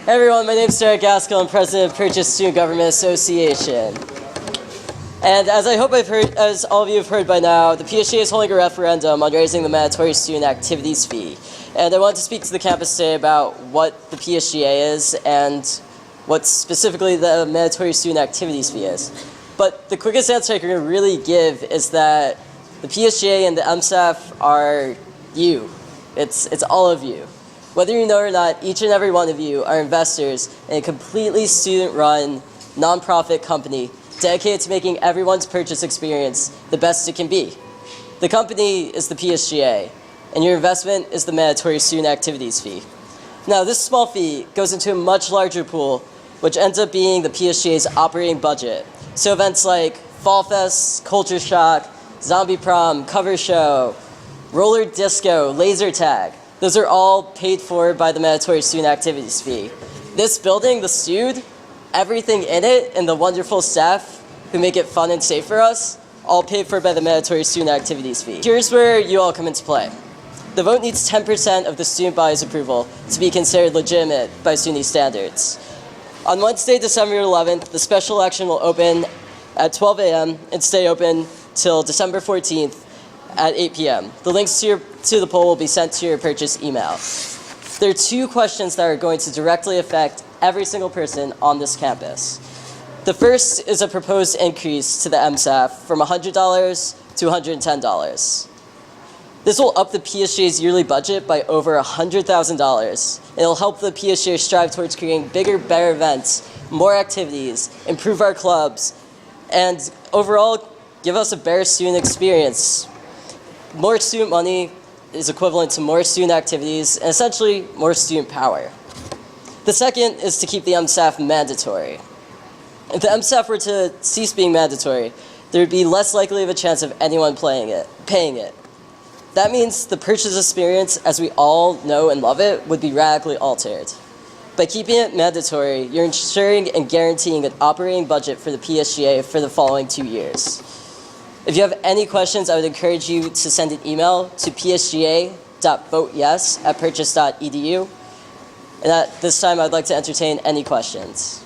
Hey everyone, my name is Sarah Gaskell. I'm president of Purchase Student Government Association. And as all of you have heard by now, the PSGA is holding a referendum on raising the mandatory student activities fee. And I wanted to speak to the campus today about what the PSGA is and what specifically the mandatory student activities fee is. But the quickest answer I can really give is that the PSGA and the MSAF are you. It's all of you. Whether you know or not, each and every one of you are investors in a completely student-run, nonprofit company dedicated to making everyone's purchase experience the best it can be. The company is the PSGA, and your investment is the mandatory student activities fee. Now, this small fee goes into a much larger pool, which ends up being the PSGA's operating budget. So events like Fall Fest, Culture Shock, Zombie Prom, Cover Show, Roller Disco, Laser Tag, those are all paid for by the mandatory student activities fee. This building, the Stud, everything in it, and the wonderful staff who make it fun and safe for us, all paid for by the mandatory student activities fee. Here's where you all come into play. The vote needs 10% of the student body's approval to be considered legitimate by SUNY standards. On Wednesday, December 11th, the special election will open at 12 a.m. and stay open till December 14th at 8 p.m. The links to the poll will be sent to your purchase email. There are two questions that are going to directly affect every single person on this campus. The first is a proposed increase to the MSAF from $100 to $110. This will up the PSGA's yearly budget by over $100,000. It'll help the PSGA strive towards creating bigger, better events, more activities, improve our clubs, and overall give us a better student experience. More student money is equivalent to more student activities and essentially more student power. The second is to keep the MSAF mandatory. If the MSAF were to cease being mandatory, there would be less likely of a chance of anyone paying it. That means the purchase experience, as we all know and love it, would be radically altered. By keeping it mandatory, you're ensuring and guaranteeing an operating budget for the PSGA for the following 2 years. If you have any questions, I would encourage you to send an email to psga.voteyes@purchase.edu. And at this time, I'd like to entertain any questions.